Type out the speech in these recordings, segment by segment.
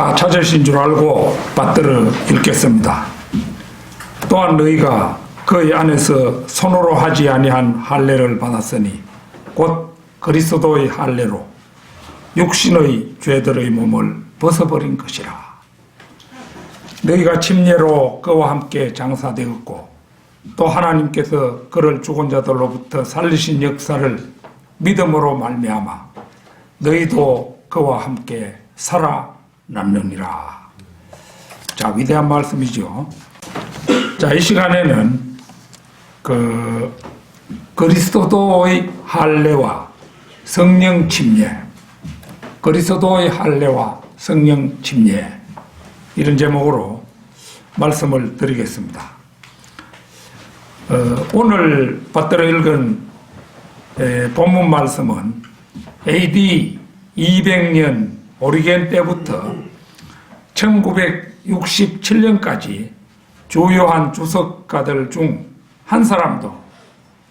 다 찾으신 줄 알고 받들어 읽겠습니다. 또한 너희가 그의 안에서 손으로 하지 아니한 할례를 받았으니 곧 그리스도의 할례로 육신의 죄들의 몸을 벗어버린 것이라. 너희가 침례로 그와 함께 장사되었고 또 하나님께서 그를 죽은 자들로부터 살리신 역사를 믿음으로 말미암아 너희도 그와 함께 살아났느니라. 자, 위대한 말씀이죠. 자, 이 시간에는 그리스도의 할례와 성령 침례, 그리스도의 할례와 성령 침례, 이런 제목으로 말씀을 드리겠습니다. 오늘 받들어 읽은 본문 말씀은 AD 200년 오리겐 때부터 1967년까지 주요한 주석가들 중 한 사람도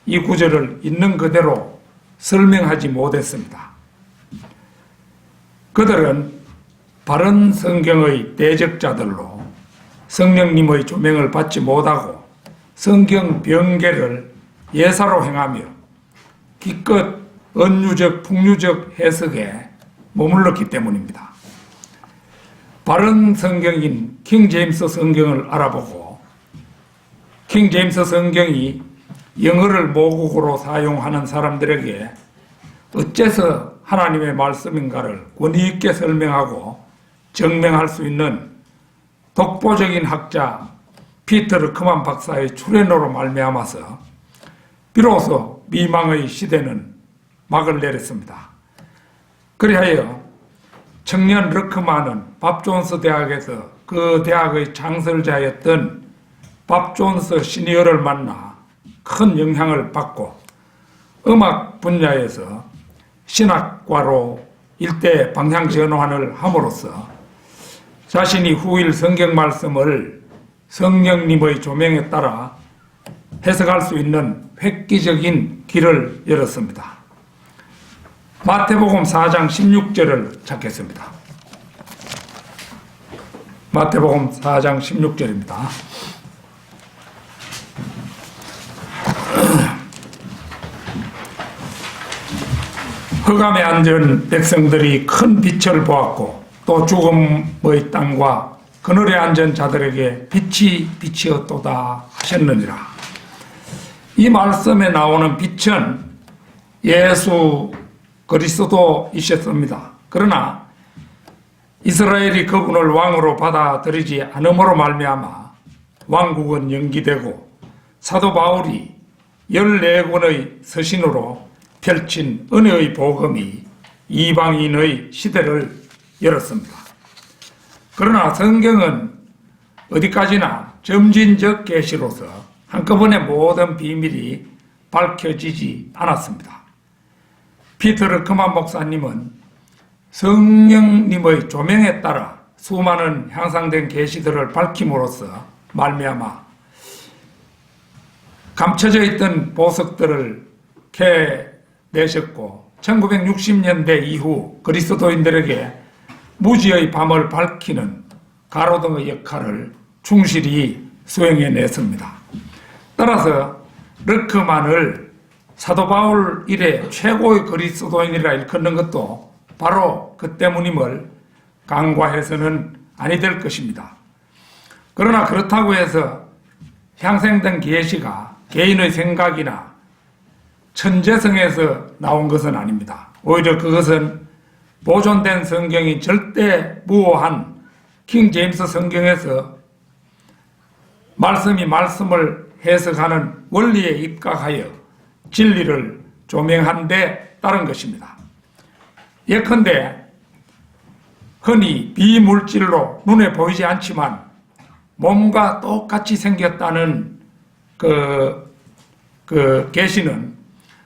이 구절을 있는 그대로 설명하지 못했습니다. 그들은 바른 성경의 대적자들로 성령님의 조명을 받지 못하고 성경 변개를 예사로 행하며 기껏 은유적 풍류적 해석에 머물렀기 때문입니다. 바른 성경인 킹 제임스 성경을 알아보고 킹 제임스 성경이 영어를 모국어로 사용하는 사람들에게 어째서 하나님의 말씀인가를 권위 있게 설명하고 증명할 수 있는 독보적인 학자 피터 르크만 박사의 출연으로 말미암아서 비로소 미망의 시대는 막을 내렸습니다. 그리하여 청년 르크만은 밥 존스 대학에서 그 대학의 창설자였던 밥 존스 시니어를 만나 큰 영향을 받고 음악 분야에서 신학과로 일대 방향 전환을 함으로써 자신이 후일 성경 말씀을 성령님의 조명에 따라 해석할 수 있는 획기적인 길을 열었습니다. 마태복음 4장 16절을 찾겠습니다. 마태복음 4장 16절입니다. 흑암에 앉은 백성들이 큰 빛을 보았고 또 죽음의 땅과 그늘에 앉은 자들에게 빛이 비치었도다 하셨느니라. 이 말씀에 나오는 빛은 예수 그리스도이셨습니다. 그러나 이스라엘이 그분을 왕으로 받아들이지 않음으로 말미암아 왕국은 연기되고 사도 바울이 14권의 서신으로 펼친 은혜의 복음이 이방인의 시대를 열었습니다. 그러나 성경은 어디까지나 점진적 계시로서 한꺼번에 모든 비밀이 밝혀지지 않았습니다. 피터 르크만 목사님은 성령님의 조명에 따라 수많은 향상된 계시들을 밝힘으로써 말미암아 감춰져 있던 보석들을 캐내셨고 1960년대 이후 그리스도인들에게 무지의 밤을 밝히는 가로등의 역할을 충실히 수행해냈습니다. 따라서 르크만을 사도 바울 이래 최고의 그리스도인이라 일컫는 것도 바로 그 때문임을 간과해서는 아니 될 것입니다. 그러나 그렇다고 해서 향생된 계시가 개인의 생각이나 천재성에서 나온 것은 아닙니다. 오히려 그것은 보존된 성경이 절대 무오한 킹 제임스 성경에서 말씀이 말씀을 해석하는 원리에 입각하여 진리를 조명한 데 따른 것입니다. 예컨대 흔히 비물질로 눈에 보이지 않지만 몸과 똑같이 생겼다는 그 계시는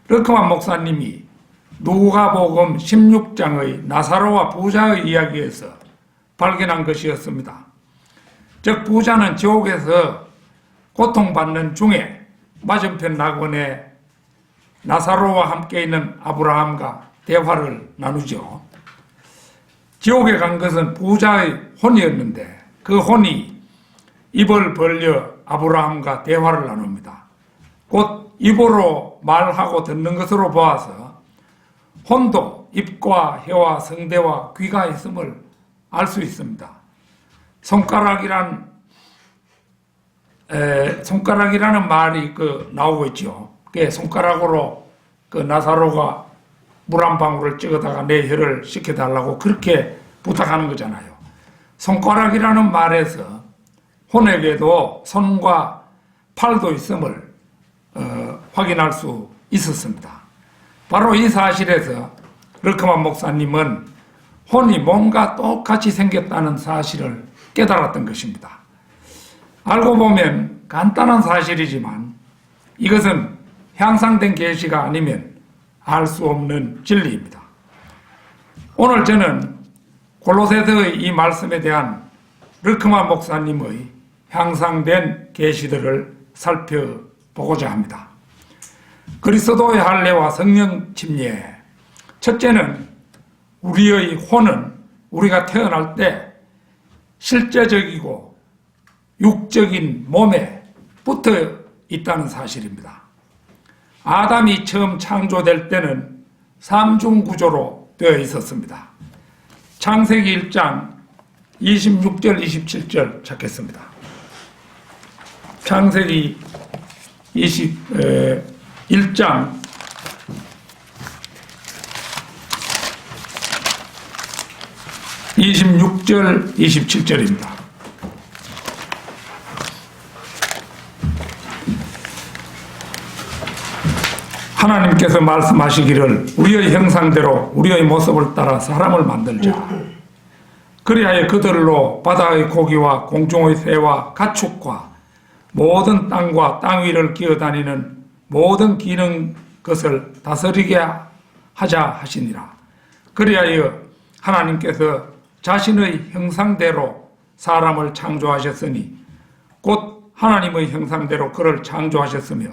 르크만 목사님이 누가복음 16장의 나사로와 부자의 이야기에서 발견한 것이었습니다. 즉 부자는 지옥에서 고통받는 중에 맞은편 낙원에 나사로와 함께 있는 아브라함과 대화를 나누죠. 지옥에 간 것은 부자의 혼이었는데 그 혼이 입을 벌려 아브라함과 대화를 나눕니다. 곧 입으로 말하고 듣는 것으로 보아서 혼도 입과 혀와 성대와 귀가 있음을 알 수 있습니다. 손가락이라는 말이 나오고 있죠. 손가락으로 나사로가 물 한 방울을 찍어다가 내 혀를 씻겨달라고 그렇게 부탁하는 거잖아요. 손가락이라는 말에서 혼에게도 손과 팔도 있음을 확인할 수 있었습니다. 바로 이 사실에서 르크만 목사님은 혼이 몸과 똑같이 생겼다는 사실을 깨달았던 것입니다. 알고 보면 간단한 사실이지만 이것은 향상된 계시가 아니면 알 수 없는 진리입니다. 오늘 저는 골로새서의 이 말씀에 대한 르크만 목사님의 향상된 계시들을 살펴보고자 합니다. 그리스도의 할례와 성령 침례. 첫째는 우리의 혼은 우리가 태어날 때 실제적이고 육적인 몸에 붙어 있다는 사실입니다. 아담이 처음 창조될 때는 삼중구조로 되어 있었습니다. 창세기 1장 26절 27절 찾겠습니다. 창세기 1장 26절 27절입니다. 하나님께서 말씀하시기를 우리의 형상대로 우리의 모습을 따라 사람을 만들자. 그리하여 그들로 바다의 고기와 공중의 새와 가축과 모든 땅과 땅 위를 기어다니는 모든 기능 것을 다스리게 하자 하시니라. 그리하여 하나님께서 자신의 형상대로 사람을 창조하셨으니 곧 하나님의 형상대로 그를 창조하셨으며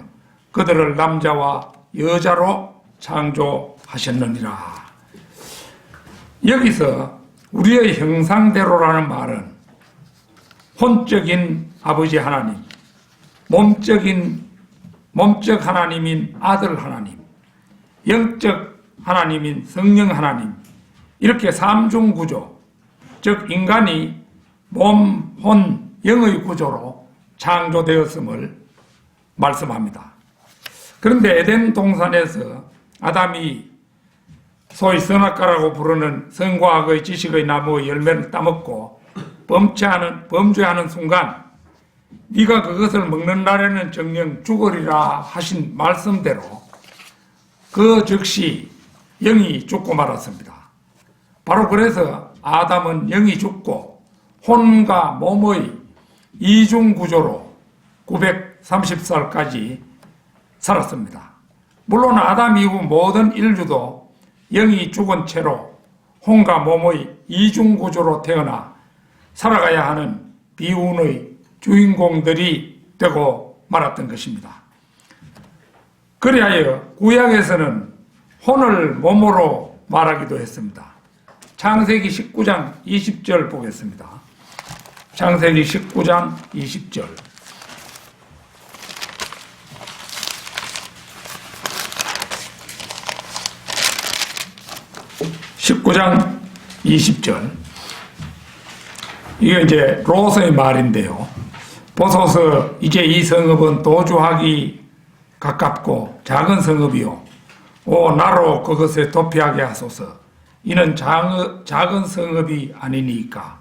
그들을 남자와 여자로 창조하셨느니라. 여기서 우리의 형상대로라는 말은 혼적인 아버지 하나님, 몸적 하나님인 아들 하나님, 영적 하나님인 성령 하나님, 이렇게 삼중구조, 즉 인간이 몸, 혼, 영의 구조로 창조되었음을 말씀합니다. 그런데 에덴 동산에서 아담이 소위 선악과라고 부르는 선과 악의 지식의 나무의 열매를 따먹고 범죄하는 순간 네가 그것을 먹는 날에는 정녕 죽으리라 하신 말씀대로 그 즉시 영이 죽고 말았습니다. 바로 그래서 아담은 영이 죽고 혼과 몸의 이중구조로 930살까지 살았습니다. 물론 아담 이후 모든 인류도 영이 죽은 채로 혼과 몸의 이중구조로 태어나 살아가야 하는 비운의 주인공들이 되고 말았던 것입니다. 그리하여 구약에서는 혼을 몸으로 말하기도 했습니다. 창세기 19장 20절 보겠습니다. 창세기 19장 20절. 19장 20절. 이게 이제 롯의 말인데요. 보소서 이제 이 성읍은 도주하기 가깝고 작은 성읍이요. 오 나로 그것에 도피하게 하소서. 이는 작은 성읍이 아니니까.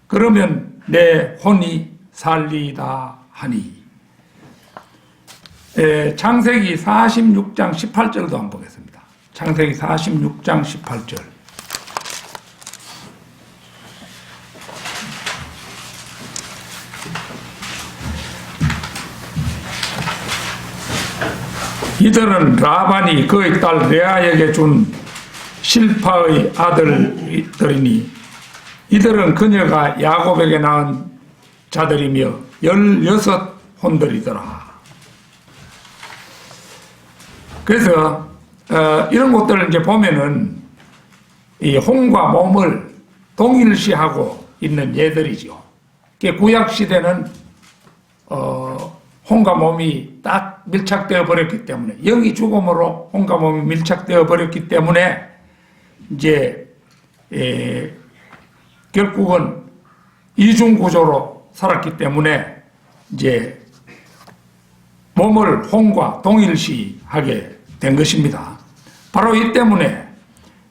그러면 내 혼이 살리다 하니. 창세기 46장 18절도 한번 보겠습니다. 창세기 46장 18절. 이들은 라반이 그의 딸 레아에게 준 실파의 아들들이니 이들은 그녀가 야곱에게 낳은 자들이며 16혼들이더라. 그래서 이런 것들을 이제 보면은 이 혼과 몸을 동일시하고 있는 예들이죠. 구약 시대는 혼과 몸이 딱 밀착되어 버렸기 때문에, 영이 죽음으로 혼과 몸이 밀착되어 버렸기 때문에 이제 결국은 이중 구조로 살았기 때문에 이제 몸을 혼과 동일시하게 된 것입니다. 바로 이 때문에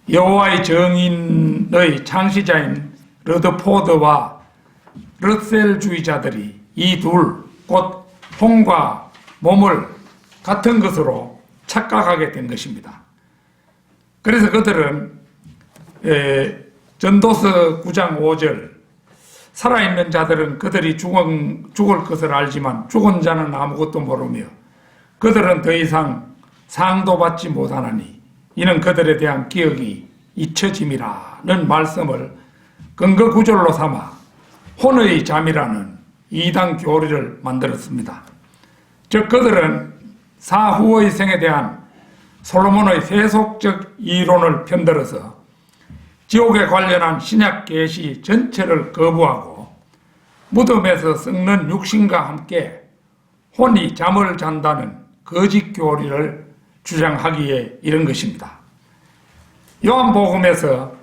여호와의 정인의 창시자인 러더포드와 러셀주의자들이 이 둘, 곧 혼과 몸을 같은 것으로 착각하게 된 것입니다. 그래서 그들은 전도서 9장 5절, 살아있는 자들은 그들이 죽을 것을 알지만 죽은 자는 아무것도 모르며 그들은 더 이상 상도 받지 못하나니 이는 그들에 대한 기억이 잊혀짐이라는 말씀을 근거 구절로 삼아 혼의 잠이라는 이단 교리를 만들었습니다. 즉 그들은 사후의 생에 대한 솔로몬의 세속적 이론을 편들어서 지옥에 관련한 신약 계시 전체를 거부하고 무덤에서 썩는 육신과 함께 혼이 잠을 잔다는 거짓 교리를 주장하기에 이른 것입니다. 요한복음에서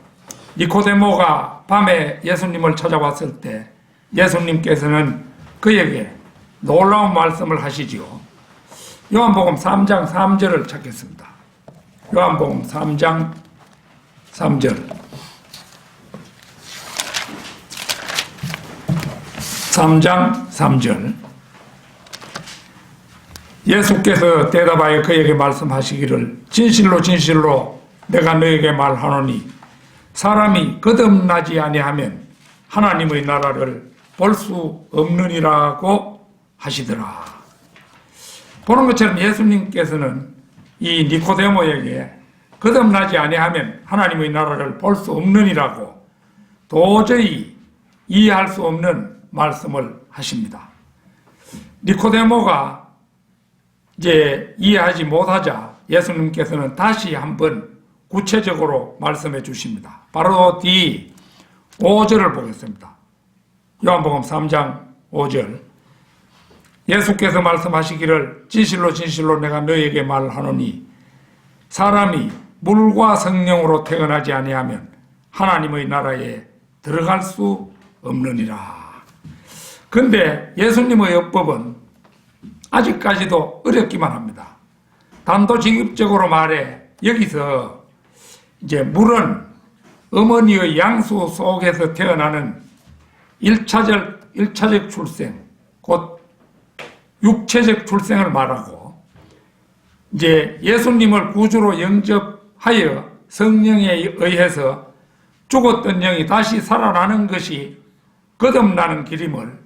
니코데모가 밤에 예수님을 찾아왔을 때 예수님께서는 그에게 놀라운 말씀을 하시지요. 요한복음 3장 3절을 찾겠습니다. 요한복음 3장 3절. 3장 3절. 예수께서 대답하여 그에게 말씀하시기를 진실로 진실로 내가 너에게 말하노니 사람이 거듭나지 아니하면 하나님의 나라를 볼 수 없느니라고 하시더라. 보는 것처럼 예수님께서는 이 니코데모에게 거듭나지 아니하면 하나님의 나라를 볼 수 없느니라고 도저히 이해할 수 없는 말씀을 하십니다. 니코데모가 이제 이해하지 못하자 예수님께서는 다시 한번 구체적으로 말씀해 주십니다. 바로 뒤 5절을 보겠습니다. 요한복음 3장 5절. 예수께서 말씀하시기를 진실로 진실로 내가 너에게 말하노니 사람이 물과 성령으로 태어나지 아니하면 하나님의 나라에 들어갈 수 없느니라. 근데 예수님의 엽법은 아직까지도 어렵기만 합니다. 단도직입적으로 말해 여기서 이제 물은 어머니의 양수 속에서 태어나는 1차적 출생, 곧 육체적 출생을 말하고 이제 예수님을 구주로 영접하여 성령에 의해서 죽었던 영이 다시 살아나는 것이 거듭나는 길임을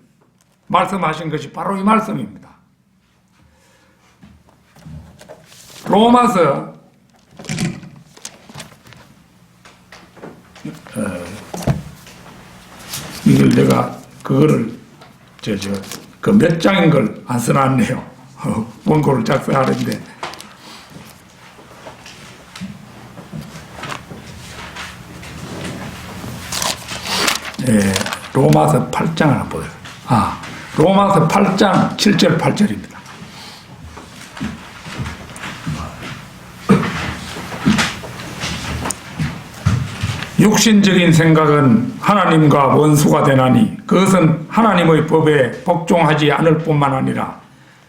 말씀하신 것이 바로 이 말씀입니다. 로마서 이걸 내가 그거를 그 몇 장인 걸 안 써놨네요. 원고를 작성하는데 로마서 8장을 한번 보세요. 로마서 8장 7절 8절입니다. 육신적인 생각은 하나님과 원수가 되나니 그것은 하나님의 법에 복종하지 않을 뿐만 아니라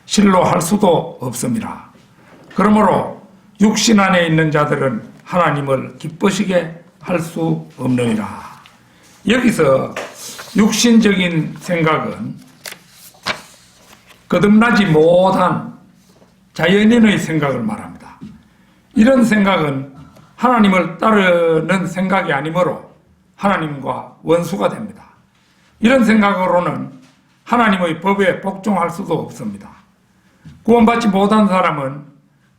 실로 할 수도 없습니다. 그러므로 육신 안에 있는 자들은 하나님을 기쁘시게 할 수 없느니라. 여기서 육신적인 생각은 거듭나지 못한 자연인의 생각을 말합니다. 이런 생각은 하나님을 따르는 생각이 아니므로 하나님과 원수가 됩니다. 이런 생각으로는 하나님의 법에 복종할 수도 없습니다. 구원받지 못한 사람은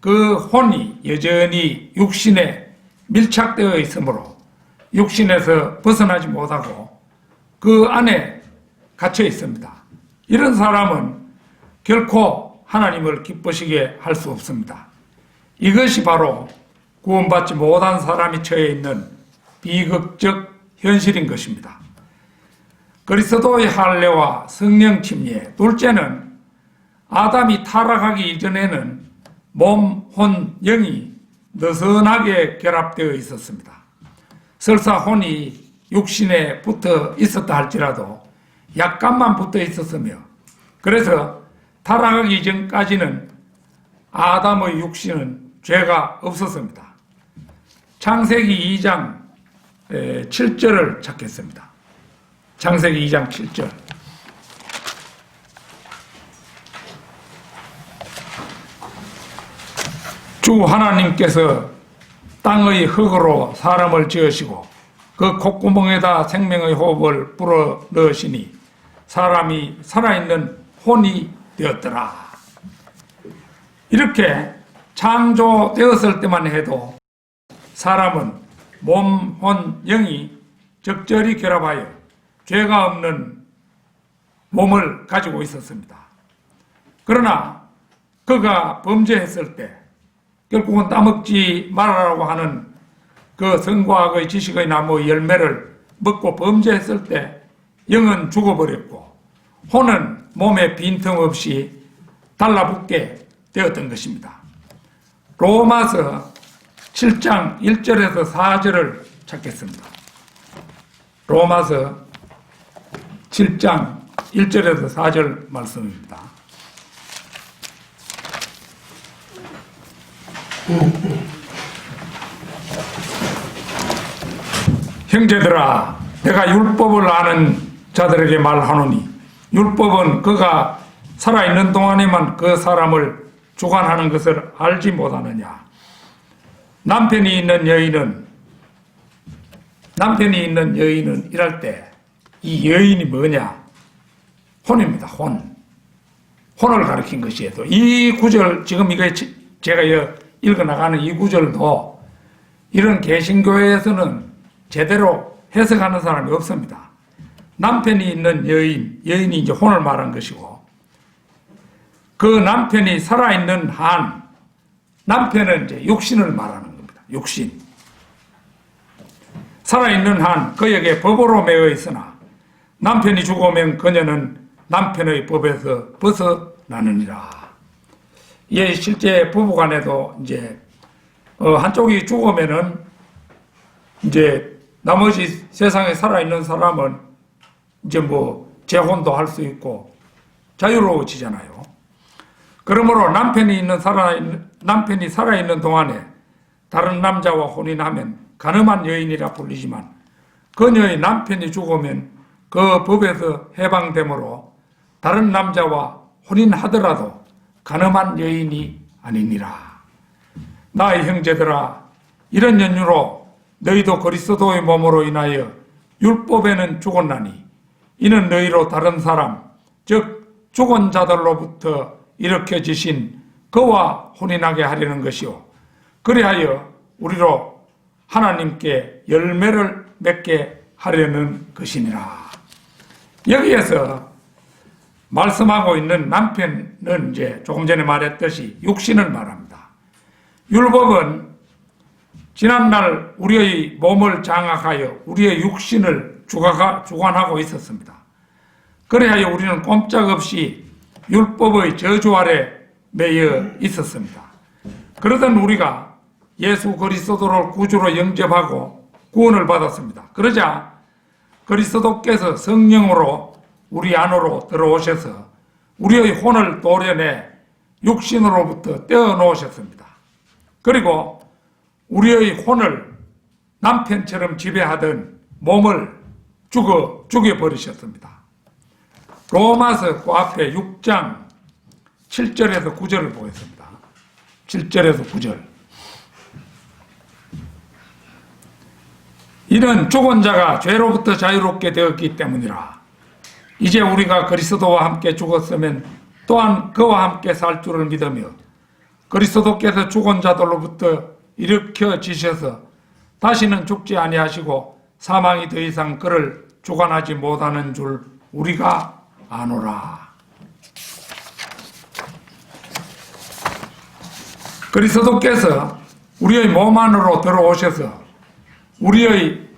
그 혼이 여전히 육신에 밀착되어 있으므로 육신에서 벗어나지 못하고 그 안에 갇혀 있습니다. 이런 사람은 결코 하나님을 기쁘시게 할 수 없습니다. 이것이 바로 구원받지 못한 사람이 처해 있는 비극적 현실인 것입니다. 그리스도의 할례와 성령 침례, 둘째는 아담이 타락하기 이전에는 몸, 혼, 영이 느슨하게 결합되어 있었습니다. 설사 혼이 육신에 붙어 있었다 할지라도 약간만 붙어 있었으며, 그래서 타락하기 이전까지는 아담의 육신은 죄가 없었습니다. 창세기 2장 7절을 찾겠습니다. 창세기 2장 7절. 주 하나님께서 땅의 흙으로 사람을 지으시고 그 콧구멍에다 생명의 호흡을 불어 넣으시니 사람이 살아있는 혼이 되었더라. 이렇게 창조되었을 때만 해도 사람은 몸, 혼, 영이 적절히 결합하여 죄가 없는 몸을 가지고 있었습니다. 그러나 그가 범죄했을 때 결국은 따먹지 말아라고 하는 그 선과학의 지식의 나무의 열매를 먹고 범죄했을 때 영은 죽어버렸고 혼은 몸에 빈틈없이 달라붙게 되었던 것입니다. 로마서 7장 1절에서 4절을 찾겠습니다. 로마서 7장 1절에서 4절 말씀입니다. 형제들아, 내가 율법을 아는 자들에게 말하노니 율법은 그가 살아있는 동안에만 그 사람을 주관하는 것을 알지 못하느냐. 남편이 있는 여인은 일할 때 이 여인이 뭐냐? 혼입니다. 혼을 가리킨 것이에요. 이 구절, 지금 이거 제가 읽어나가는 이 구절도 이런 개신교회에서는 제대로 해석하는 사람이 없습니다. 남편이 있는 여인이 이제 혼을 말한 것이고, 그 남편이 살아있는 한, 남편은 이제 육신을 말하는 겁니다. 육신. 살아있는 한 그에게 법으로 매여 있으나 남편이 죽으면 그녀는 남편의 법에서 벗어나느니라. 예, 실제 부부간에도 이제 한쪽이 죽으면은 이제 나머지 세상에 살아있는 사람은 이제 뭐 재혼도 할 수 있고 자유로워지잖아요. 그러므로 남편이 살아있는 동안에 다른 남자와 혼인하면 간음한 여인이라 불리지만 그녀의 남편이 죽으면 그 법에서 해방되므로 다른 남자와 혼인하더라도 간음한 여인이 아니니라. 나의 형제들아, 이런 연유로 너희도 그리스도의 몸으로 인하여 율법에는 죽었나니 이는 너희로 다른 사람, 즉 죽은 자들로부터 일으켜지신 그와 혼인하게 하려는 것이요, 그리하여 우리로 하나님께 열매를 맺게 하려는 것이니라. 여기에서 말씀하고 있는 남편은 이제 조금 전에 말했듯이 육신을 말합니다. 율법은 지난날 우리의 몸을 장악하여 우리의 육신을 주관하고 있었습니다. 그래야 우리는 꼼짝없이 율법의 저주 아래 매여 있었습니다. 그러던 우리가 예수 그리스도를 구주로 영접하고 구원을 받았습니다. 그러자 그리스도께서 성령으로 우리 안으로 들어오셔서 우리의 혼을 도려내 육신으로부터 떼어놓으셨습니다. 그리고 우리의 혼을 남편처럼 지배하던 몸을 죽여버리셨습니다. 로마서 그 앞에 6장 7절에서 9절을 보겠습니다. 7절에서 9절. 이는 죽은 자가 죄로부터 자유롭게 되었기 때문이라. 이제 우리가 그리스도와 함께 죽었으면 또한 그와 함께 살 줄을 믿으며 그리스도께서 죽은 자들로부터 일으켜지셔서 다시는 죽지 아니하시고 사망이 더 이상 그를 주관하지 못하는 줄 우리가 아노라. 그리스도께서 우리의 몸 안으로 들어오셔서 우리의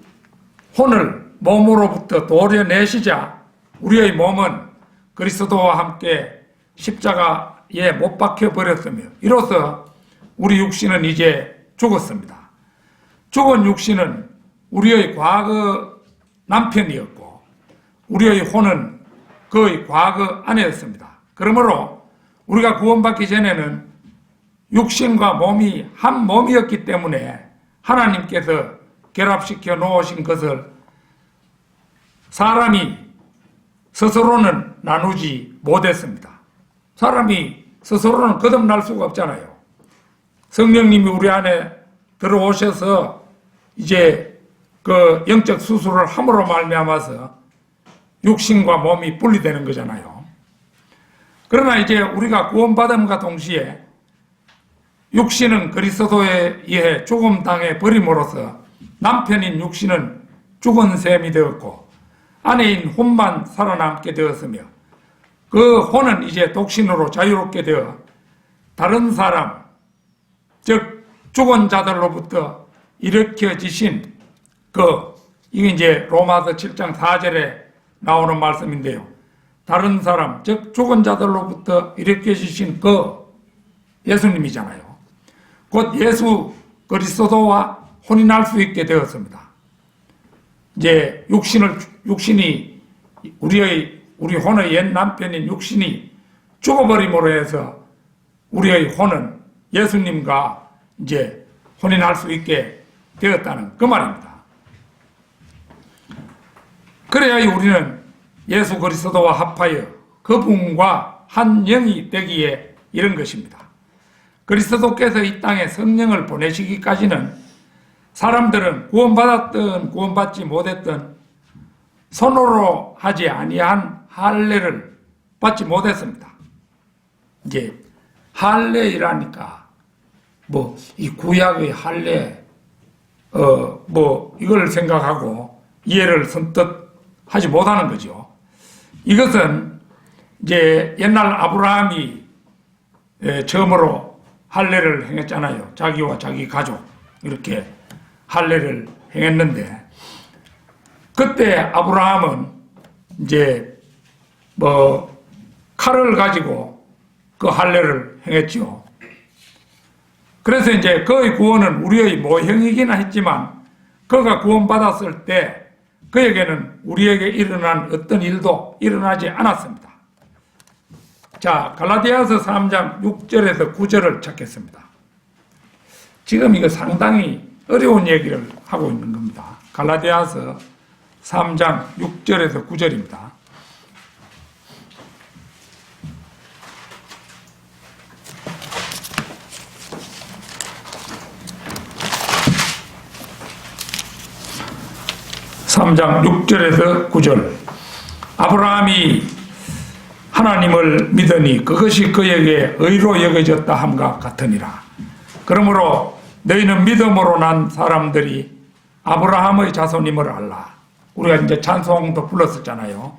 혼을 몸으로부터 도려내시자 우리의 몸은 그리스도와 함께 십자가에 못 박혀 버렸으며 이로써 우리 육신은 이제 죽었습니다. 죽은 육신은 우리의 과거 남편이었고 우리의 혼은 그의 과거 아내였습니다. 그러므로 우리가 구원받기 전에는 육신과 몸이 한 몸이었기 때문에 하나님께서 결합시켜 놓으신 것을 사람이 스스로는 나누지 못했습니다. 사람이 스스로는 거듭날 수가 없잖아요. 성령님이 우리 안에 들어오셔서 이제 그 영적 수술을 함으로 말미암아서 육신과 몸이 분리되는 거잖아요. 그러나 이제 우리가 구원받음과 동시에 육신은 그리스도에 의해 죽음 당해 버림으로써 남편인 육신은 죽은 셈이 되었고 아내인 혼만 살아남게 되었으며 그 혼은 이제 독신으로 자유롭게 되어 다른 사람, 즉 죽은 자들로부터 일으켜지신 이게 이제 로마서 7장 4절에 나오는 말씀인데요. 다른 사람, 즉 죽은 자들로부터 일으켜지신 예수님이잖아요. 곧 예수 그리스도와 혼인할 수 있게 되었습니다. 이제 육신이 우리 혼의 옛 남편인 육신이 죽어버림으로 해서 우리의 혼은 예수님과 이제 혼인할 수 있게 되었다는 그 말입니다. 그래야 우리는 예수 그리스도와 합하여 그분과 한 영이 되기에 이른 것입니다. 그리스도께서 이 땅에 성령을 보내시기까지는 사람들은 구원받았든 구원받지 못했든 손으로 하지 아니한 할례를 받지 못했습니다. 이제 할례이라니까 이 구약의 할례 이걸 생각하고 이해를 선뜻 하지 못하는 거죠. 이것은 이제 옛날 아브라함이 처음으로 할례를 행했잖아요. 자기와 자기 가족 이렇게 할례를 행했는데 그때 아브라함은 이제 칼을 가지고 그 할례를 행했죠. 그래서 이제 그의 구원은 우리의 모형이긴 했지만 그가 구원받았을 때 그에게는 우리에게 일어난 어떤 일도 일어나지 않았습니다. 자, 갈라디아서 3장 6절에서 9절을 찾겠습니다. 지금 이거 상당히 어려운 얘기를 하고 있는 겁니다. 갈라디아서 3장 6절에서 9절입니다. (3장 6절에서 9절) 아브라함이 하나님을 믿으니 그것이 그에게 의로 여겨졌다 함과 같으니라. 그러므로 너희는 믿음으로 난 사람들이 아브라함의 자손임을 알라. 우리가 이제 찬송도 불렀었잖아요.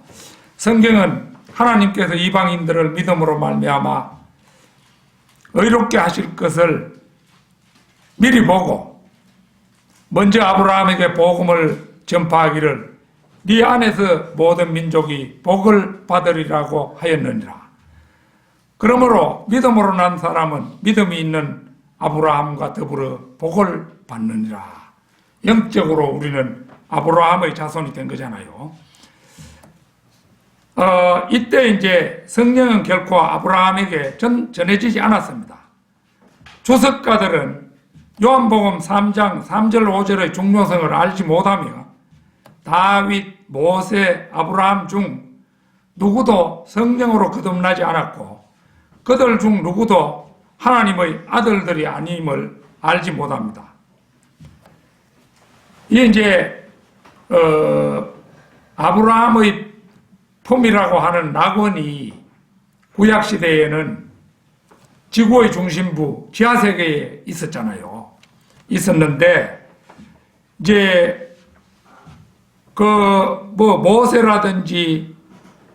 성경은 하나님께서 이방인들을 믿음으로 말미암아 의롭게 하실 것을 미리 보고 먼저 아브라함에게 복음을 전파하기를 네 안에서 모든 민족이 복을 받으리라고 하였느니라. 그러므로 믿음으로 난 사람은 믿음이 있는 아브라함과 더불어 복을 받느니라. 영적으로 우리는 아브라함의 자손이 된 거잖아요. 이때 이제 성령은 결코 아브라함에게 전해지지 않았습니다. 주석가들은 요한복음 3장 3절 5절의 중요성을 알지 못하며 다윗, 모세, 아브라함 중 누구도 성령으로 거듭나지 않았고 그들 중 누구도 하나님의 아들들이 아님을 알지 못합니다. 이게 이제 아브라함의 품이라고 하는 낙원이 구약시대에는 지구의 중심부 지하세계에 있었잖아요. 있었는데 이제 모세라든지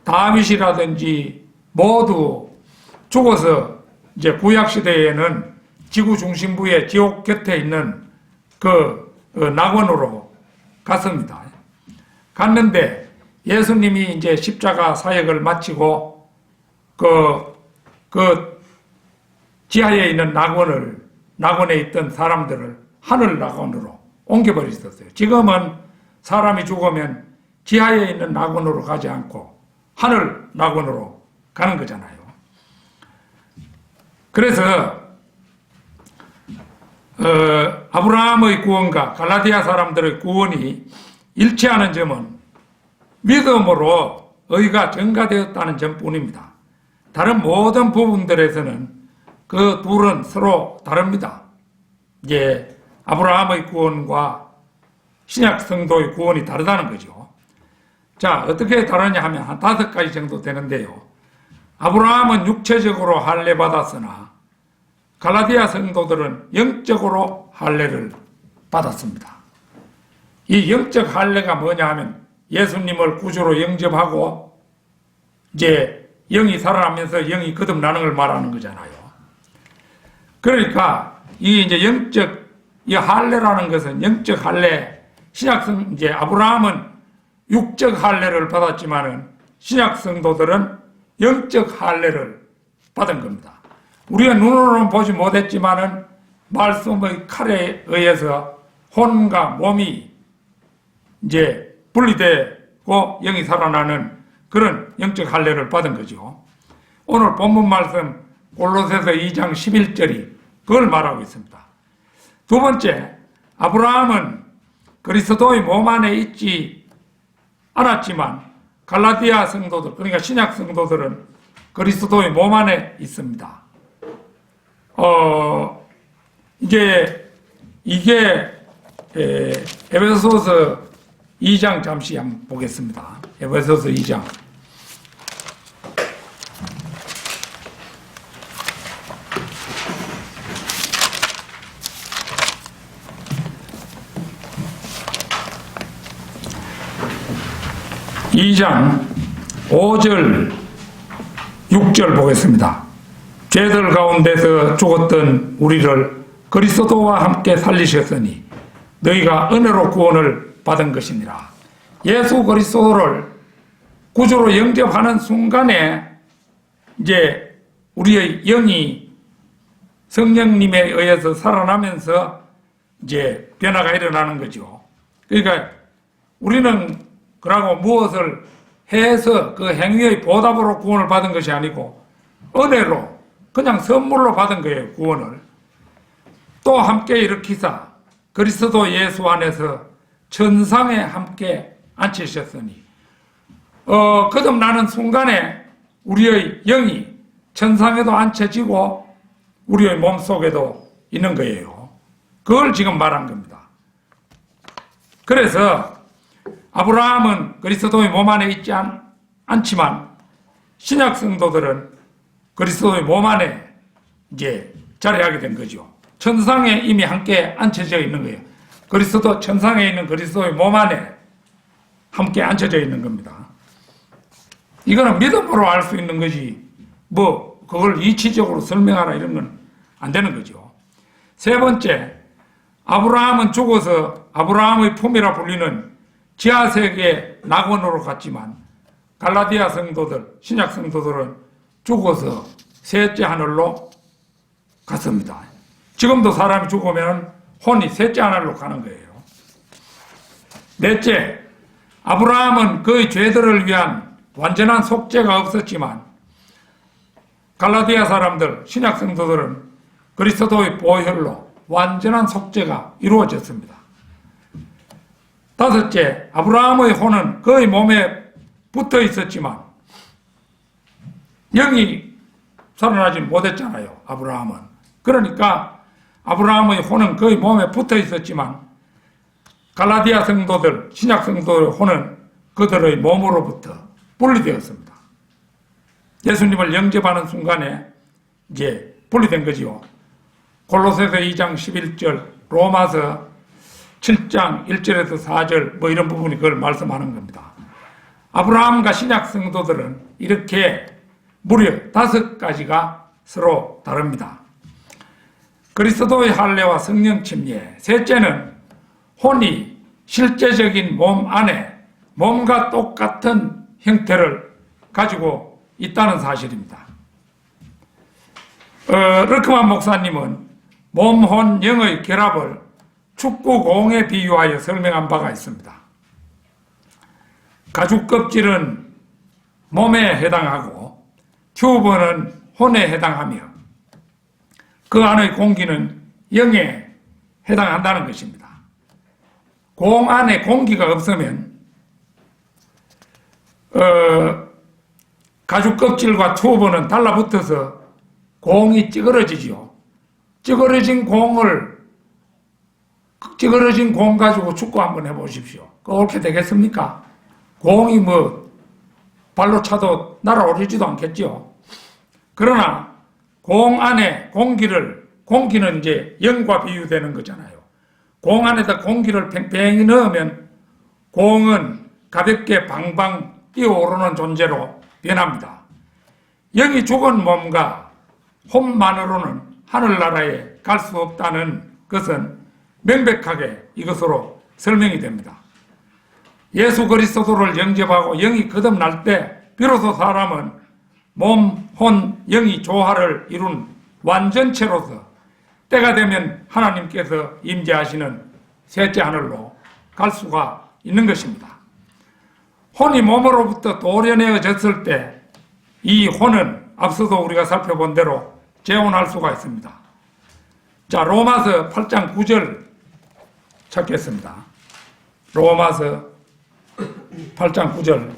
다윗이라든지 모두 죽어서 이제 구약시대에는 지구 중심부의 지옥 곁에 있는 낙원으로 갔습니다. 갔는데 예수님이 이제 십자가 사역을 마치고 그 지하에 있는 낙원에 있던 사람들을 하늘 낙원으로 옮겨버리셨어요. 지금은 사람이 죽으면 지하에 있는 낙원으로 가지 않고 하늘 낙원으로 가는 거잖아요. 그래서 아브라함의 구원과 갈라디아 사람들의 구원이 일치하는 점은 믿음으로 의가 증가되었다는 점뿐입니다. 다른 모든 부분들에서는 그 둘은 서로 다릅니다. 이제 아브라함의 구원과 신약 성도의 구원이 다르다는 거죠. 자, 어떻게 다르냐 하면 한 5가지 정도 되는데요. 아브라함은 육체적으로 할례 받았으나 갈라디아 성도들은 영적으로 할례를 받았습니다. 이 영적 할례가 뭐냐 하면 예수님을 구주로 영접하고 이제 영이 살아나면서 영이 거듭나는 걸 말하는 거잖아요. 그러니까 이 이제 이 할례라는 것은 영적 할례, 신약성 이제 아브라함은 육적 할례를 받았지만은 신약 성도들은 영적 할례를 받은 겁니다. 우리가 눈으로는 보지 못했지만은 말씀의 칼에 의해서 혼과 몸이 이제 분리되고 영이 살아나는 그런 영적 할례를 받은 거죠. 오늘 본문 말씀 골로새서 2장 11절이 그걸 말하고 있습니다. 두 번째, 아브라함은 그리스도의 몸 안에 있지 않았지만 갈라디아 성도들, 그러니까 신약 성도들은 그리스도의 몸 안에 있습니다. 이게 에베소서 2장 잠시 한번 보겠습니다. 에베소서 2장. 이 장 5절 6절 보겠습니다. 죄들 가운데서 죽었던 우리를 그리스도와 함께 살리셨으니 너희가 은혜로 구원을 받은 것이니라. 예수 그리스도를 구주로 영접하는 순간에 이제 우리의 영이 성령님에 의해서 살아나면서 이제 변화가 일어나는 거죠. 그러니까 우리는 그러고 무엇을 해서 그 행위의 보답으로 구원을 받은 것이 아니고 은혜로 그냥 선물로 받은 거예요. 구원을. 또 함께 일으키사 그리스도 예수 안에서 천상에 함께 앉히셨으니 거듭나는 순간에 우리의 영이 천상에도 앉혀지고 우리의 몸속에도 있는 거예요. 그걸 지금 말한 겁니다. 그래서 아브라함은 그리스도의 몸 안에 있지 않지만 신약 성도들은 그리스도의 몸 안에 이제 자리하게 된 거죠. 천상에 이미 함께 앉혀져 있는 거예요. 그리스도 천상에 있는 그리스도의 몸 안에 함께 앉혀져 있는 겁니다. 이거는 믿음으로 알 수 있는 거지 뭐 그걸 이치적으로 설명하라 이런 건 안 되는 거죠. 세 번째, 아브라함은 죽어서 아브라함의 품이라 불리는 지하세계 낙원으로 갔지만 갈라디아 성도들, 신약 성도들은 죽어서 셋째 하늘로 갔습니다. 지금도 사람이 죽으면 혼이 셋째 하늘로 가는 거예요. 넷째, 아브라함은 그의 죄들을 위한 완전한 속죄가 없었지만 갈라디아 사람들, 신약 성도들은 그리스도의 보혈로 완전한 속죄가 이루어졌습니다. 다섯째, 아브라함의 혼은 그의 몸에 붙어 있었지만 영이 살아나지 못했잖아요. 아브라함은. 그러니까 아브라함의 혼은 그의 몸에 붙어 있었지만 갈라디아 성도들, 신약 성도들의 혼은 그들의 몸으로부터 분리되었습니다. 예수님을 영접하는 순간에 이제 분리된 거지요. 골로새서 2장 11절, 로마서 7장 1절에서 4절 뭐 이런 부분이 그걸 말씀하는 겁니다. 아브라함과 신약 성도들은 이렇게 무려 5가지가 서로 다릅니다. 그리스도의 할례와 성령 침례. 셋째는 혼이 실제적인 몸 안에 몸과 똑같은 형태를 가지고 있다는 사실입니다. 르크만 목사님은 몸, 혼, 영의 결합을 축구공에 비유하여 설명한 바가 있습니다. 가죽 껍질은 몸에 해당하고 튜브는 혼에 해당하며 그 안의 공기는 영에 해당한다는 것입니다. 공 안에 공기가 없으면 가죽 껍질과 튜브는 달라붙어서 공이 찌그러지죠. 찌그러진 공 가지고 축구 한번 해보십시오. 그렇게 되겠습니까? 공이 발로 차도 날아오르지도 않겠죠. 그러나 공 안에 공기는 이제 영과 비유되는 거잖아요. 공 안에다 공기를 팽팽히 넣으면 공은 가볍게 방방 뛰어오르는 존재로 변합니다. 영이 죽은 몸과 혼만으로는 하늘나라에 갈 수 없다는 것은 명백하게 이것으로 설명이 됩니다. 예수 그리스도를 영접하고 영이 거듭날 때 비로소 사람은 몸, 혼, 영이 조화를 이룬 완전체로서 때가 되면 하나님께서 임재하시는 셋째 하늘로 갈 수가 있는 것입니다. 혼이 몸으로부터 도려내어졌을 때 이 혼은 앞서도 우리가 살펴본 대로 재혼할 수가 있습니다. 자, 로마서 8장 9절 찾겠습니다. 로마서 8장 9절.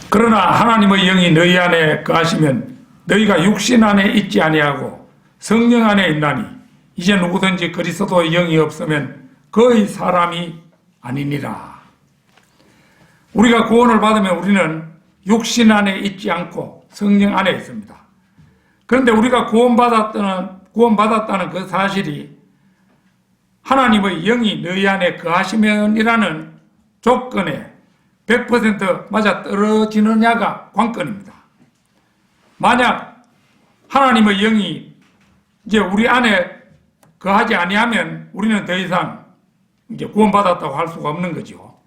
그러나 하나님의 영이 너희 안에 거하시면 너희가 육신 안에 있지 아니하고 성령 안에 있나니 이제 누구든지 그리스도의 영이 없으면 거의 사람이 아니니라. 우리가 구원을 받으면 우리는 육신 안에 있지 않고 성령 안에 있습니다. 그런데 우리가 구원받았다는 그 사실이 하나님의 영이 너희 안에 거하시면이라는 조건에 100% 맞아 떨어지느냐가 관건입니다. 만약 하나님의 영이 이제 우리 안에 거하지 아니하면 우리는 더 이상 이제 구원받았다고 할 수가 없는 거죠.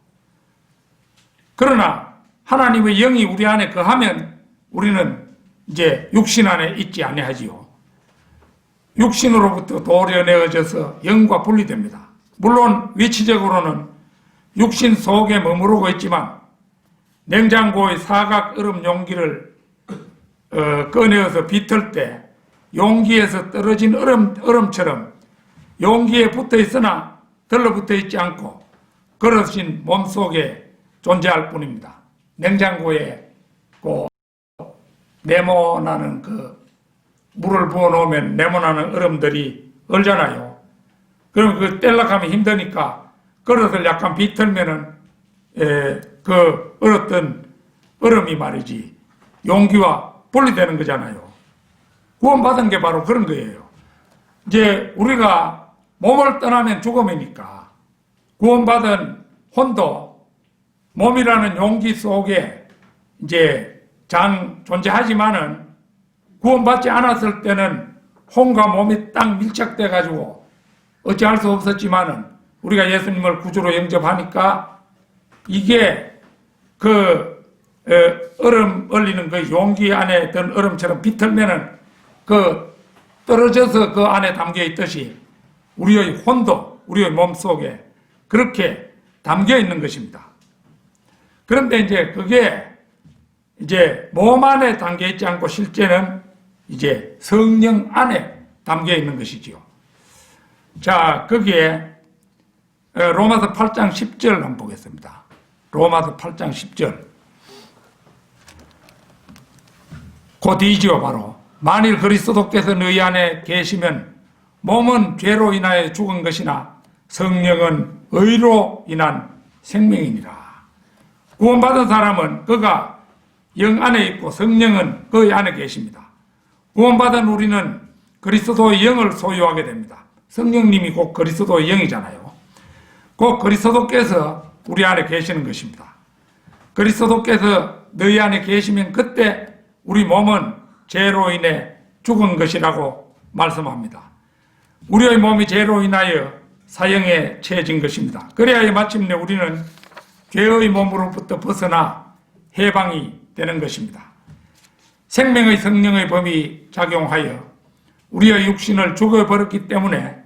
그러나 하나님의 영이 우리 안에 거하면 우리는 이제 육신 안에 있지 아니하지요. 육신으로부터 도려내어져서 영과 분리됩니다. 물론 위치적으로는 육신 속에 머무르고 있지만 냉장고의 사각 얼음 용기를 꺼내어서 비틀 때 용기에서 떨어진 얼음처럼 용기에 붙어 있으나 들러붙어 있지 않고 그릇인 몸속에 존재할 뿐입니다. 냉장고에 네모나는 물을 부어 놓으면 네모나는 얼음들이 얼잖아요. 그럼 그 뗄락하면 힘드니까 그릇을 약간 비틀면은 그 얼었던 얼음이 말이지 용기와 분리되는 거잖아요. 구원받은 게 바로 그런 거예요. 이제 우리가 몸을 떠나면 죽음이니까 구원받은 혼도 몸이라는 용기 속에 이제 존재하지만은 구원받지 않았을 때는 혼과 몸이 딱 밀착돼 가지고 어찌할 수 없었지만은 우리가 예수님을 구주로 영접하니까 이게 얼음 얼리는 그 용기 안에 든 얼음처럼 비틀면은 떨어져서 그 안에 담겨 있듯이 우리의 혼도 우리의 몸 속에 그렇게 담겨 있는 것입니다. 그런데 이제 그게 이제 몸 안에 담겨 있지 않고 실제는 이제 성령 안에 담겨 있는 것이지요. 자, 거기에 로마서 8장 10절 한번 보겠습니다. 로마서 8장 10절. 곧 이지요, 바로. 만일 그리스도께서 너희 안에 계시면 몸은 죄로 인하여 죽은 것이나 성령은 의로 인한 생명이니라. 구원받은 사람은 그가 영 안에 있고 성령은 그의 안에 계십니다. 구원받은 우리는 그리스도의 영을 소유하게 됩니다. 성령님이 곧 그리스도의 영이잖아요. 곧 그리스도께서 우리 안에 계시는 것입니다. 그리스도께서 너희 안에 계시면 그때 우리 몸은 죄로 인해 죽은 것이라고 말씀합니다. 우리의 몸이 죄로 인하여 사형에 처해진 것입니다. 그래야 마침내 우리는 죄의 몸으로부터 벗어나 해방이 되는 것입니다. 생명의 성령의 법이 작용하여 우리의 육신을 죽여버렸기 때문에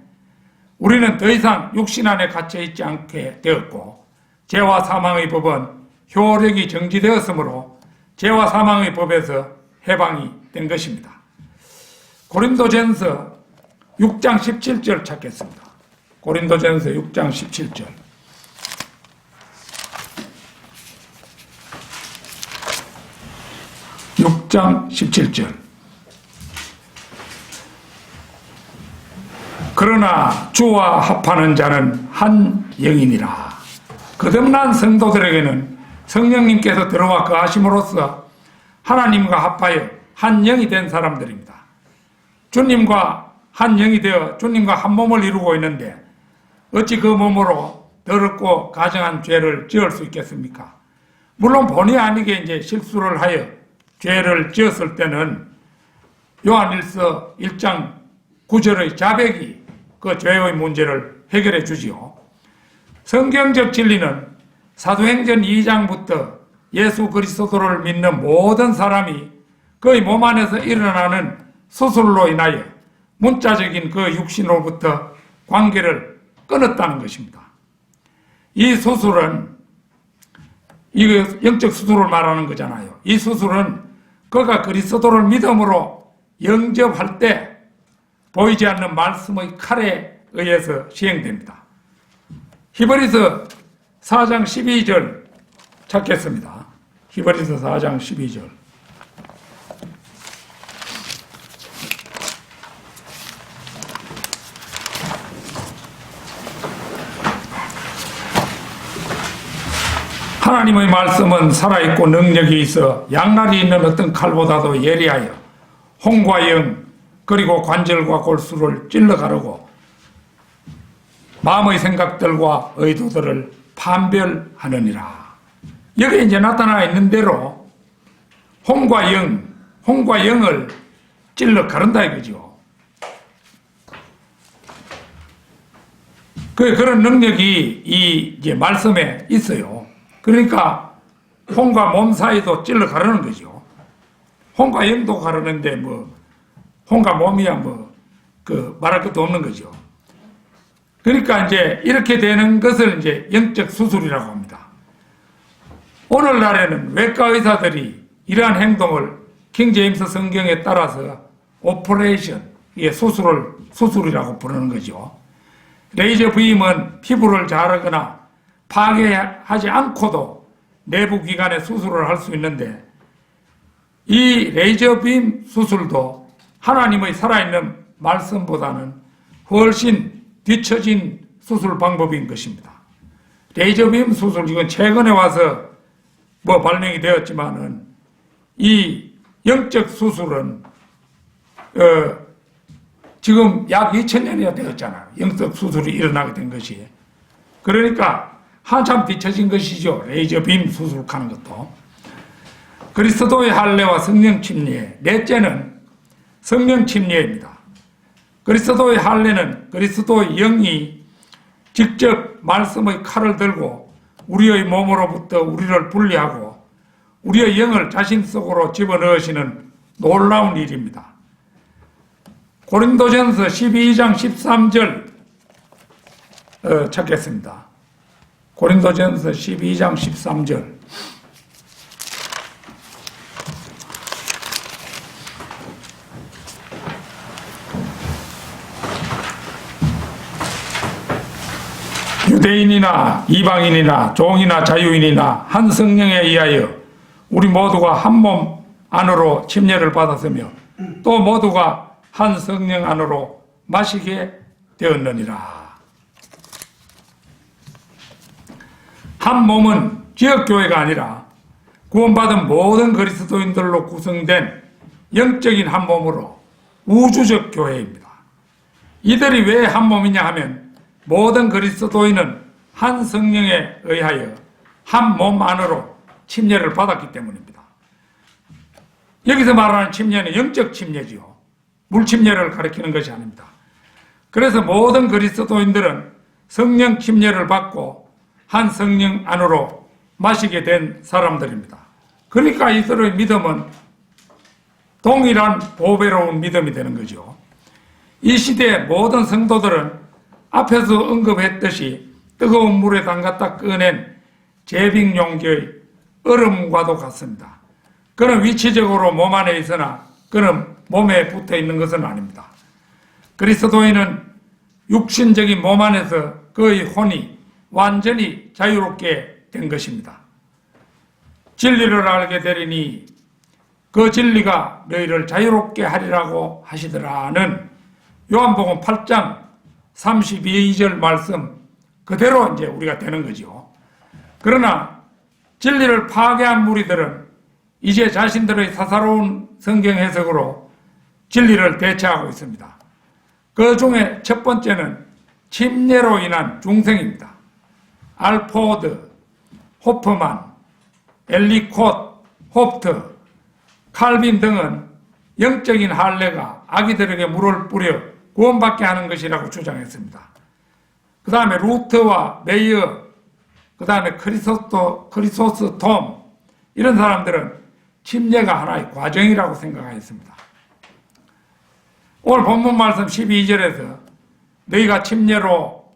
우리는 더 이상 육신 안에 갇혀 있지 않게 되었고, 죄와 사망의 법은 효력이 정지되었으므로 죄와 사망의 법에서 해방이 된 것입니다. 고린도전서 6장 17절 찾겠습니다. 고린도전서 6장 17절. (6장 17절) 그러나 주와 합하는 자는 한 영이니라. 거듭난 성도들에게는 성령님께서 들어와 거하심으로써 하나님과 합하여 한 영이 된 사람들입니다. 주님과 한 영이 되어 주님과 한 몸을 이루고 있는데 어찌 그 몸으로 더럽고 가증한 죄를 지을 수 있겠습니까? 물론 본의 아니게 이제 실수를 하여 죄를 지었을 때는 요한일서 1장 9절의 자백이 그 죄의 문제를 해결해 주지요. 성경적 진리는 사도행전 2장부터 예수 그리스도를 믿는 모든 사람이 그의 몸 안에서 일어나는 수술로 인하여 문자적인 그 육신으로부터 관계를 끊었다는 것입니다. 이 수술은 이거 영적 수술을 말하는 거잖아요. 이 수술은 그가 그리스도를 믿음으로 영접할 때 보이지 않는 말씀의 칼에 의해서 시행됩니다. 히브리서 4장 12절 찾겠습니다. 히브리서 4장 12절. 하나님의 말씀은 살아있고 능력이 있어 양날이 있는 어떤 칼보다도 예리하여 혼과 영 그리고 관절과 골수를 찔러 가르고 마음의 생각들과 의도들을 판별하느니라. 여기 이제 나타나 있는 대로 혼과 영을 찔러 가른다 이거죠. 그런 능력이 이 이제 말씀에 있어요. 그러니까 혼과 몸 사이도 찔러 가르는 거죠. 혼과 영도 가르는데 혼과 몸이야 말할 것도 없는 거죠. 그러니까 이제 이렇게 되는 것을 이제 영적 수술이라고 합니다. 오늘날에는 외과 의사들이 이러한 행동을 킹제임스 성경에 따라서 오퍼레이션, 이게 수술이라고 부르는 거죠. 레이저 빔은 피부를 자르거나 파괴하지 않고도 내부 기관에 수술을 할 수 있는데 이 레이저 빔 수술도 하나님의 살아있는 말씀보다는 훨씬 뒤처진 수술 방법인 것입니다. 레이저 빔 수술, 이건 최근에 와서 발명이 되었지만은 이 영적 수술은 지금 약 2000년이나 되었잖아요. 영적 수술이 일어나게 된 것이. 그러니까 한참 뒤처진 것이죠. 레이저 빔 수술하는 것도. 그리스도의 할례와 성령 침례. 넷째는 성령 침례입니다. 그리스도의 할례는 그리스도의 영이 직접 말씀의 칼을 들고 우리의 몸으로부터 우리를 분리하고 우리의 영을 자신 속으로 집어넣으시는 놀라운 일입니다. 고린도전서 12장 13절 찾겠습니다. 고린도전서 12장 13절. 유대인이나 이방인이나 종이나 자유인이나 한 성령에 의하여 우리 모두가 한 몸 안으로 침례를 받았으며 또 모두가 한 성령 안으로 마시게 되었느니라. 한 몸은 지역교회가 아니라 구원받은 모든 그리스도인들로 구성된 영적인 한 몸으로 우주적 교회입니다. 이들이 왜 한 몸이냐 하면 모든 그리스도인은 한 성령에 의하여 한 몸 안으로 침례를 받았기 때문입니다. 여기서 말하는 침례는 영적 침례지요. 물침례를 가리키는 것이 아닙니다. 그래서 모든 그리스도인들은 성령 침례를 받고 한 성령 안으로 마시게 된 사람들입니다. 그러니까 이들의 믿음은 동일한 보배로운 믿음이 되는 거죠. 이 시대의 모든 성도들은 앞에서 언급했듯이 뜨거운 물에 담갔다 꺼낸 제빙 용기의 얼음과도 같습니다. 그는 위치적으로 몸 안에 있으나 그는 몸에 붙어 있는 것은 아닙니다. 그리스도인은 육신적인 몸 안에서 그의 혼이 완전히 자유롭게 된 것입니다. 진리를 알게 되리니 그 진리가 너희를 자유롭게 하리라고 하시더라는 요한복음 8장 32절 말씀 그대로 이제 우리가 되는 거죠. 그러나 진리를 파괴한 무리들은 이제 자신들의 사사로운 성경 해석으로 진리를 대체하고 있습니다. 그 중에 첫 번째는 침례로 인한 중생입니다. 알포드, 호프만, 엘리콧, 홉트, 칼빈 등은 영적인 할례가 아기들에게 물을 뿌려 구원받게 하는 것이라고 주장했습니다. 그 다음에 루트와 메이어, 그 다음에 크리소스 톰 이런 사람들은 침례가 하나의 과정이라고 생각하였습니다. 오늘 본문 말씀 12절에서 너희가 침례로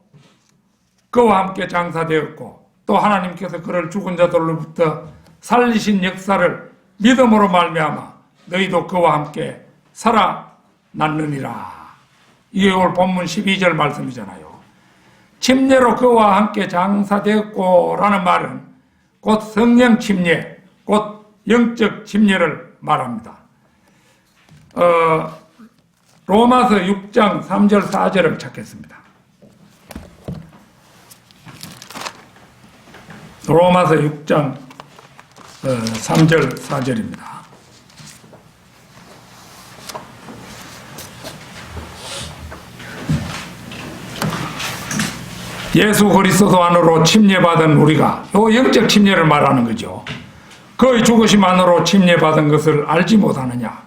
그와 함께 장사되었고 또 하나님께서 그를 죽은 자들로부터 살리신 역사를 믿음으로 말미암아 너희도 그와 함께 살아났느니라. 이게 오늘 본문 12절 말씀이잖아요. 침례로 그와 함께 장사되었고 라는 말은 곧 성령 침례, 곧 영적 침례를 말합니다. 로마서 6장 3절 4절을 찾겠습니다. 로마서 6장 3절 4절입니다. 예수 그리스도 안으로 침례받은 우리가 요 영적 침례를 말하는 거죠. 그의 죽으심 안으로 침례받은 것을 알지 못하느냐.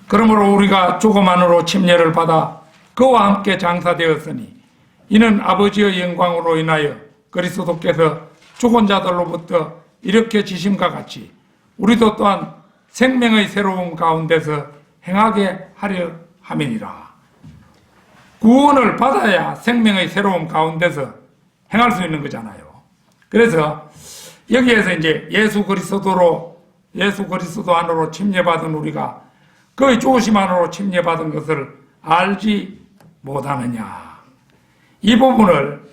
그러므로 우리가 죽음 안으로 침례를 받아 그와 함께 장사되었으니 이는 아버지의 영광으로 인하여 그리스도께서 죽은 자들로부터 이렇게 지심과 같이 우리도 또한 생명의 새로운 가운데서 행하게 하려 함이니라. 구원을 받아야 생명의 새로운 가운데서 행할 수 있는 거잖아요. 그래서 여기에서 이제 예수 그리스도 안으로 침례받은 우리가 그의 죽으심 안으로 침례받은 것을 알지 못하느냐. 이 부분을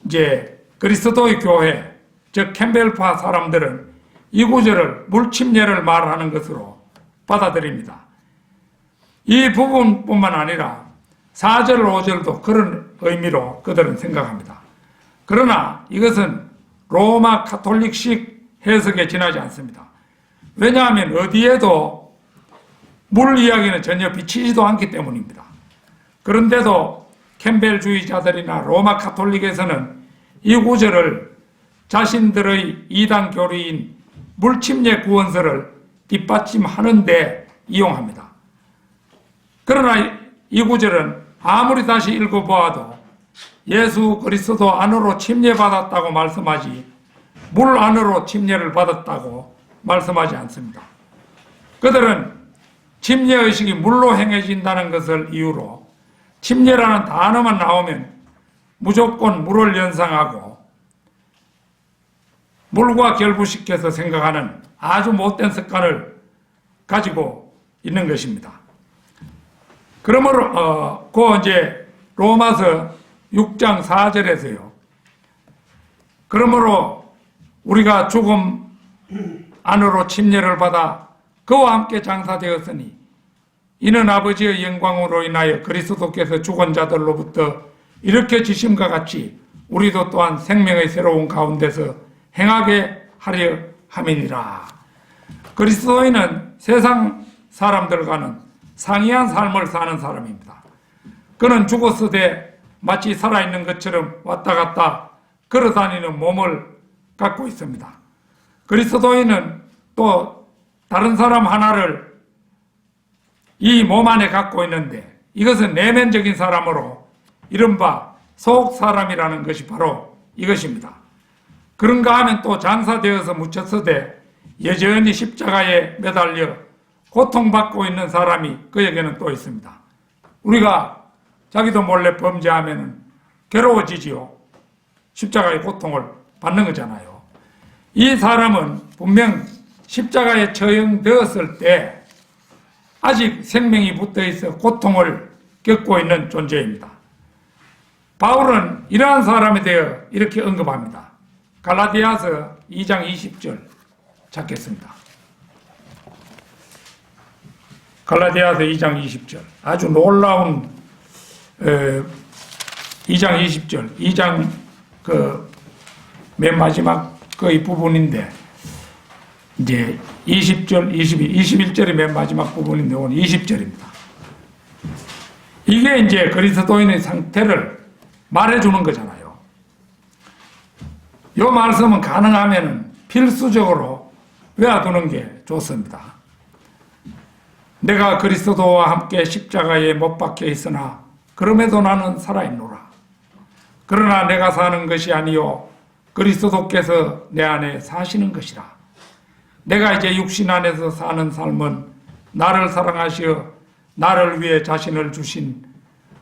이제 그리스도의 교회, 즉 캠벨파 사람들은 이 구절을 물침례를 말하는 것으로 받아들입니다. 이 부분뿐만 아니라 4절, 5절도 그런 의미로 그들은 생각합니다. 그러나 이것은 로마 카톨릭식 해석에 지나지 않습니다. 왜냐하면 어디에도 물 이야기는 전혀 비치지도 않기 때문입니다. 그런데도 캠벨주의자들이나 로마 카톨릭에서는 이 구절을 자신들의 이단 교리인 물침례 구원서를 뒷받침하는 데 이용합니다. 그러나 이 구절은 아무리 다시 읽어보아도 예수 그리스도 안으로 침례받았다고 말씀하지 물 안으로 침례를 받았다고 말씀하지 않습니다. 그들은 침례의식이 물로 행해진다는 것을 이유로 침례라는 단어만 나오면 무조건 물을 연상하고 물과 결부시켜서 생각하는 아주 못된 습관을 가지고 있는 것입니다. 그러므로 그 이제 로마서 6장 4절에서요. 그러므로 우리가 죽음 안으로 침례를 받아 그와 함께 장사되었으니 이는 아버지의 영광으로 인하여 그리스도께서 죽은 자들로부터 이렇게 지심과 같이 우리도 또한 생명의 새로운 가운데서 행하게 하려 함이니라. 그리스도인은 세상 사람들과는 상이한 삶을 사는 사람입니다. 그는 죽었으되 마치 살아있는 것처럼 왔다 갔다 걸어다니는 몸을 갖고 있습니다. 그리스도인은 또 다른 사람 하나를 이 몸 안에 갖고 있는데 이것은 내면적인 사람으로 이른바 속 사람이라는 것이 바로 이것입니다. 그런가 하면 또 장사되어서 묻혔으되 여전히 십자가에 매달려 고통받고 있는 사람이 그에게는 또 있습니다. 우리가 자기도 몰래 범죄하면 괴로워지지요. 십자가의 고통을 받는 거잖아요. 이 사람은 분명 십자가에 처형되었을 때 아직 생명이 붙어있어 고통을 겪고 있는 존재입니다. 바울은 이러한 사람에 대해 이렇게 언급합니다. 갈라디아서 2장 20절 찾겠습니다. 갈라디아서 2장 20절 아주 놀라운 2장 20절 2장 맨 마지막 거의 부분인데 이제 20절 21절이 맨 마지막 부분인데 오늘 20절입니다. 이게 이제 그리스도인의 상태를 말해주는 거잖아요. 이 말씀은 가능하면 필수적으로 외워두는 게 좋습니다. 내가 그리스도와 함께 십자가에 못 박혀 있으나 그럼에도 나는 살아있노라. 그러나 내가 사는 것이 아니요 그리스도께서 내 안에 사시는 것이라. 내가 이제 육신 안에서 사는 삶은 나를 사랑하시어 나를 위해 자신을 주신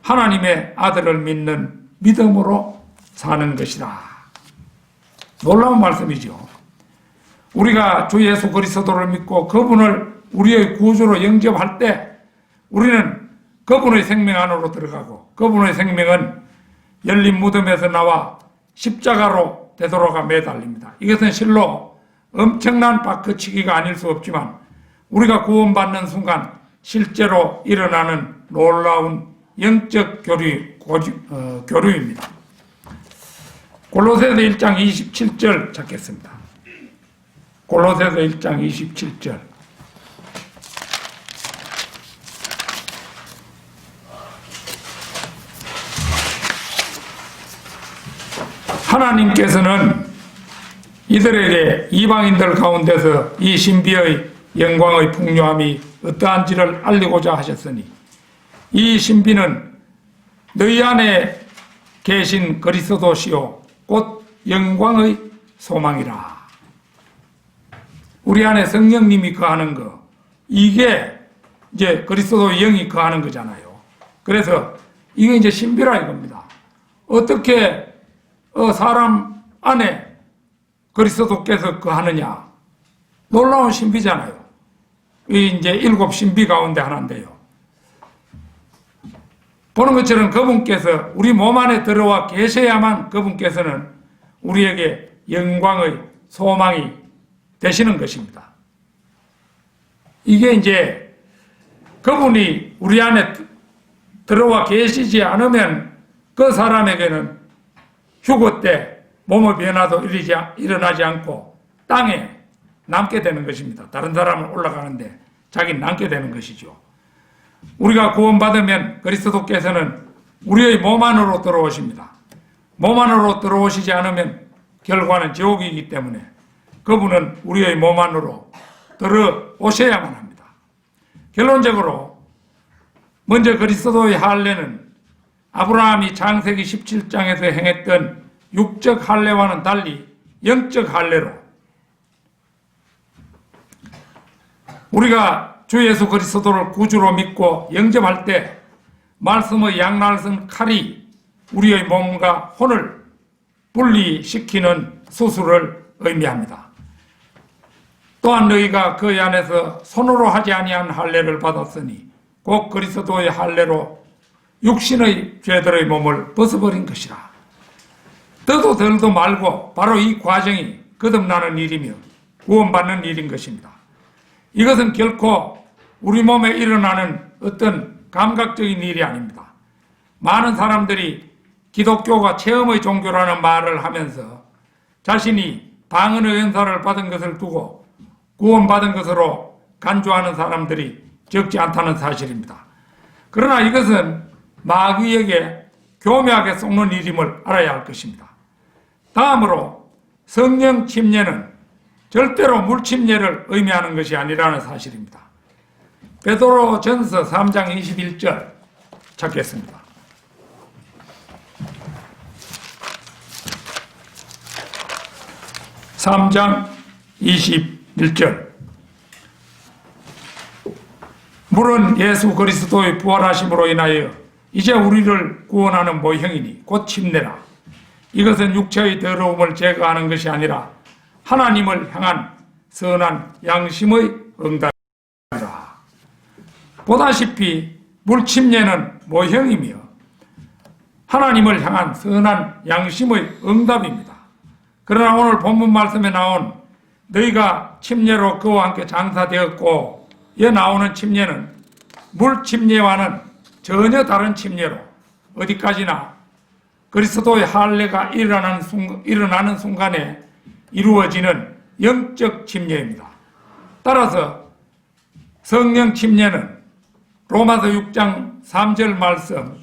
하나님의 아들을 믿는 믿음으로 사는 것이라. 놀라운 말씀이죠. 우리가 주 예수 그리스도를 믿고 그분을 우리의 구주로 영접할 때 우리는 그분의 생명 안으로 들어가고 그분의 생명은 열린 무덤에서 나와 십자가로 되돌아가 매달립니다. 이것은 실로 엄청난 바크치기가 아닐 수 없지만 우리가 구원받는 순간 실제로 일어나는 놀라운 영적 교류입니다. 골로새서 1장 27절 찾겠습니다. 골로새서 1장 27절 하나님께서는 이들에게 이방인들 가운데서 이 신비의 영광의 풍요함이 어떠한지를 알리고자 하셨으니 이 신비는 너희 안에 계신 그리스도시요 곧 영광의 소망이라. 우리 안에 성령님이 거하는 거, 이게 이제 그리스도의 영이 거하는 거잖아요. 그래서 이게 이제 신비라 이겁니다. 어떻게 사람 안에 그리스도께서 거하느냐? 놀라운 신비잖아요. 이 이제 7 신비 가운데 하나인데요. 보는 것처럼 그분께서 우리 몸 안에 들어와 계셔야만 그분께서는 우리에게 영광의 소망이 되시는 것입니다. 이게 이제 그분이 우리 안에 들어와 계시지 않으면 그 사람에게는 휴거 때 몸의 변화도 일어나지 않고 땅에 남게 되는 것입니다. 다른 사람은 올라가는데 자기는 남게 되는 것이죠. 우리가 구원받으면 그리스도께서는 우리의 몸 안으로 들어오십니다. 몸 안으로 들어오시지 않으면 결과는 지옥이기 때문에 그분은 우리의 몸 안으로 들어오셔야만 합니다. 결론적으로 먼저 그리스도의 할례는 아브라함이 창세기 17장에서 행했던 육적 할례와는 달리 영적 할례로 우리가 주 예수 그리스도를 구주로 믿고 영접할 때 말씀의 양날선 칼이 우리의 몸과 혼을 분리시키는 수술을 의미합니다. 또한 너희가 그 안에서 손으로 하지 아니한 할례를 받았으니 곧 그리스도의 할례로 육신의 죄들의 몸을 벗어버린 것이라. 더도 덜도 말고 바로 이 과정이 거듭나는 일이며 구원받는 일인 것입니다. 이것은 결코 우리 몸에 일어나는 어떤 감각적인 일이 아닙니다. 많은 사람들이 기독교가 체험의 종교라는 말을 하면서 자신이 방언의 은사를 받은 것을 두고 구원받은 것으로 간주하는 사람들이 적지 않다는 사실입니다. 그러나 이것은 마귀에게 교묘하게 속는 일임을 알아야 할 것입니다. 다음으로 성령 침례는 절대로 물 침례를 의미하는 것이 아니라는 사실입니다. 베드로전서 3장 21절 찾겠습니다. (3장 21절) 물은 예수 그리스도의 부활하심으로 인하여 이제 우리를 구원하는 모형이니 곧 침례라. 이것은 육체의 더러움을 제거하는 것이 아니라 하나님을 향한 선한 양심의 응답이라. 보다시피 물침례는 모형이며 하나님을 향한 선한 양심의 응답입니다. 그러나 오늘 본문 말씀에 나온 너희가 침례로 그와 함께 장사되었고 에 나오는 침례는 물침례와는 전혀 다른 침례로 어디까지나 그리스도의 할례가 일어나는 순간에 이루어지는 영적 침례입니다. 따라서 성령 침례는 로마서 6장 3절 말씀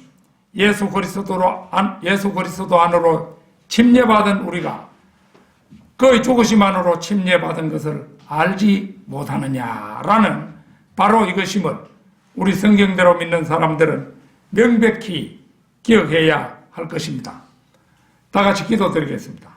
예수 그리스도 안으로 침례받은 우리가 그의 죽으심만으로 침례받은 것을 알지 못하느냐라는 바로 이것임을 우리 성경대로 믿는 사람들은 명백히 기억해야 할 것입니다. 다 같이 기도드리겠습니다.